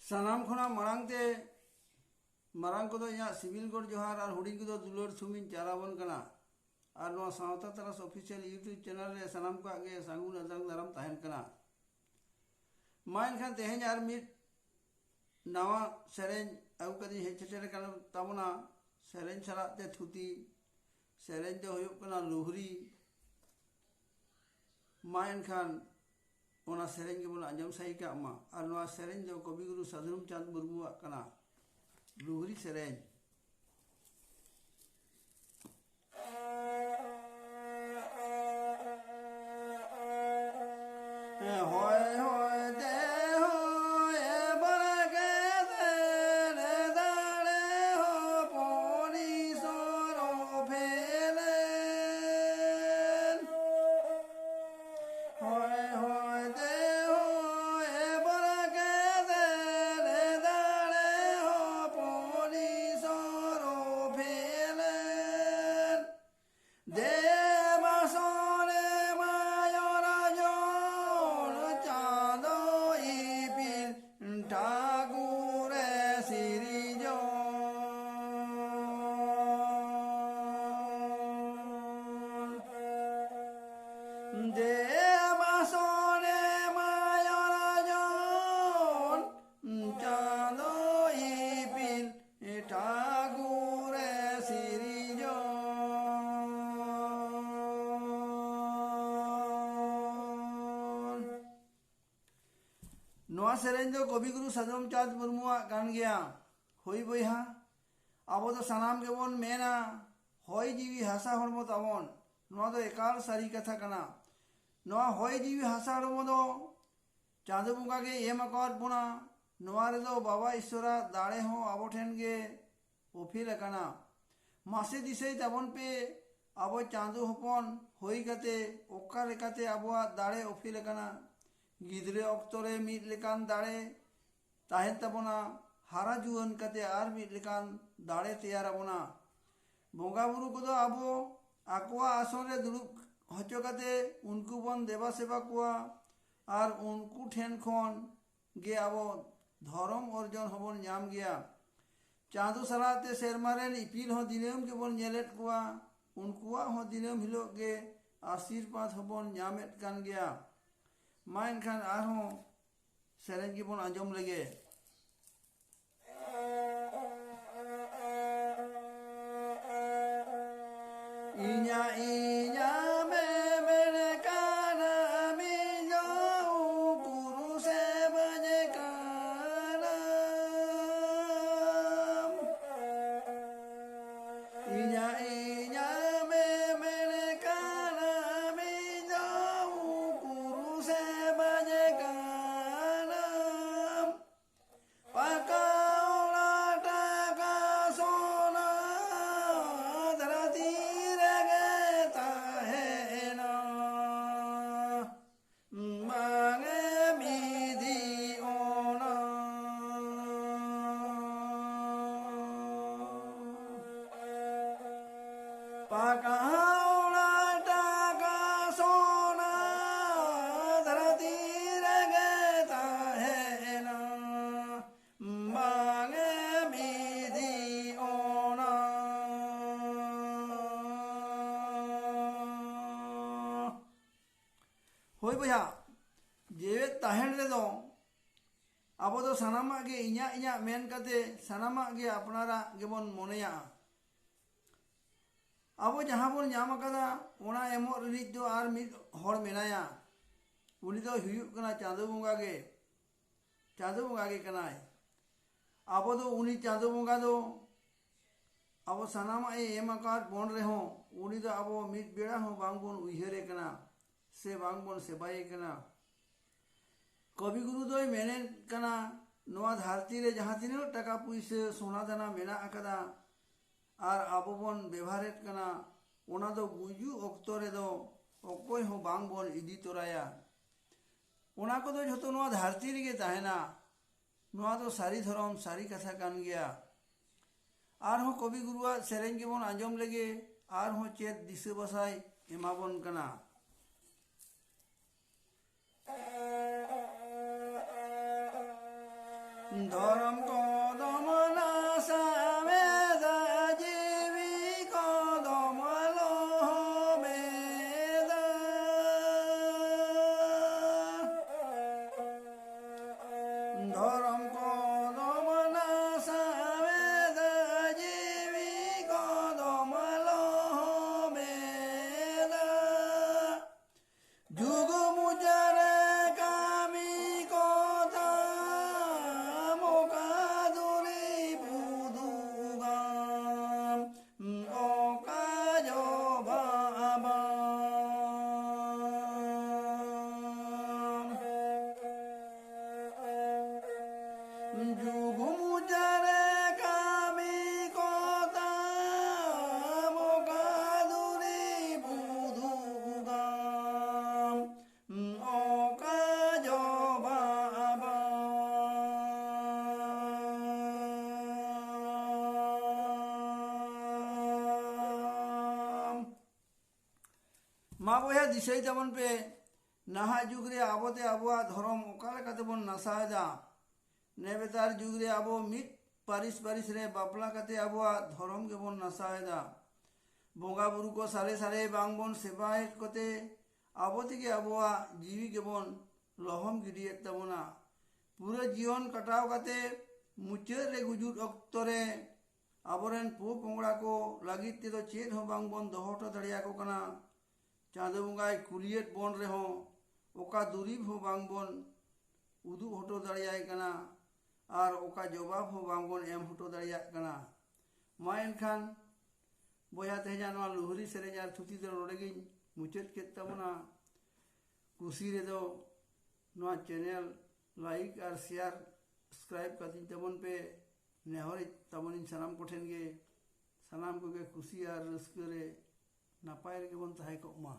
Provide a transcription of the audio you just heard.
सानाम खुना मांगते मांग को इं सिविल कोड जोहार और हुडिंग को दुलर सुमिन चाराबन कना और नो सावता तरास ऑफिशियल यूट्यूब चैनल रे सानाम को आगे सांगुन अदांग दाराम ताहन कना मा एनखान तेहें और मिड नवा सेरें अगु कदी हेचेटेर कना ताबना सेरें छलाते थुती सेरें दो हुयुग कना लुहरी मा एनखान ओना सेरें के बन आंजम सही का मा और नवा सेरें दो कविगुरु साधुराम चांद मुर्मू कना लुहरी सेरें होय होय दे होय बरगे दे दाड़े हो पोनी सोरो फेले होय होय दे होय बरगे दे दाड़े हो पोनी सोरो फेले दे सेरें दो कविगुरु साधुराम चांद मुर्मू गान गया होई बहा अब तो सानाम के बन मेना होय जीवी हासा हड़मो ताबन नोआ दो एकाल सारी कथा कना नोआ होय जीवी हासा हड़मो दो चांदो बुंगा के एम अकवाद बुना नोआ रे दो बाबा ईश्वरा दाड़े हो आबो ठेन गे ओफिल कना मासे दिसे ताबन पे अब चांदो हपन होई कते ओका लेकाते आबोआ दाड़े ओफिल कना गिद्रे अक्तरे मिद लेकान दाड़े ताहेन ताबोना हारा जुआन कते आर मिद लेकान दाड़े तैयार आबोना बोंगा बुरु को आबो आकोआ आसन रे दुड़ुब हचो कते उनको बन देवा सेवा कुआ और उनको ठेन खन गे आबो धर्म अर्जन हबन नाम गया चांदो सलाते सेरमारेन इपिल हो दिनम के बन नेलेट कुआ उनकुआ हो दिनम हिलो गे आशीर्वाद हबन नामेट कान गया मा एनखान आरहों सेरें की बन आंजम लगे इन्या इन्या में मेरे काना मिलो गुरु से बजे काना इन्या इन्या में मेरे काना मिलो गुरु से बजे काना पकाओला टाका सोना धरती रगता है ना मांगे मिधी ओना पकाओला टाका सोना धरती रगता है ना मांगे मिधी ओना होय बया जेवे ताहेन रे दो अब तो सानामा गे इन्या इन्या मेन कते सानामा गे अपनारा गेबन मोनेया अब जहाँ बन नाम कदा ओना एमो रिनिज दो आर मिद हर मेनाया उनी दो हुयुग कना चांदो बुंगा गे कनाय अब दो उनी चांदो बुंगा दो अब सानामा एम आकार बन रहे हो उनी दो अब मिद बेड़ा हो बांग बन उइहरे कना से बांग बन सेबाये कना कविगुरु दो मेने कना नोआ धरती रे जहाँ तीनों टाका पुइसे सोना दाना मेना अकदा और अब बन व्यवहारेट कना ओना दो गुजु अक्तो रे दो अकोय हो बांग बन इदी तोराया ओना को दो जतो नोआ धरती रे गे ताहेना नोआ दो सारी धर्म सारी कथा कान गया और हो कविगुरुआ सेरें के बन आंजम लगे और हो चेत दिसे बसाय एमाबन कना धर्म कदम नासा वेदा जीवी कदम लोह वेदा धर्म कदम नासा वेदा जीवी कदम लोह वेदा जुग मुजरे कामी कथा मोकादुरी बुदुगाम ओकाजो बाबाम जुग मुजरे कामी कथा मोकादुरी बुदुगाम ओकाजो बाबाम मा बया दिसै तबन पे नाहा जुग रे आबोते आबोआ धर्म ओका लेकाते बन नासायदा नेबेतार जुग रे आबो मिट पारिस पारिस रे बापला काते आबोआ धर्म के बन नासायदा बोंगा बुरु को सारे सारे बांगबन सेबायत कोते आबोते के आबोआ जीवी के बन लहम गिडियत तबना पूरा जीवन कटाव काते मुचाद रे गुजुर अक्तो रे आबोरेन पो पोंगड़ा को लागित ते तो चेद हो बांगबन दोहटो दड़िया को कना चांदो बुंगाय कुलियत बन रे हो ओका दुरीब हो बांगबन उदु हटो दड़िया कना और ओका जवाब हो बांगबन एम हटो दड़िया कना मा एनखान बया तेजा नवा लुहरी सेरेज आर थुती दो रोडेगिन मुचाद केत तबना कुसी रे दो नवा चैनल लाइक और शेयर सब्सक्राइब कतिन तबन पे नेहरी तबन सनाम कोठेन गे सनाम को गे खुशी और रस्के रे नापाय रे बन ताहे को मा।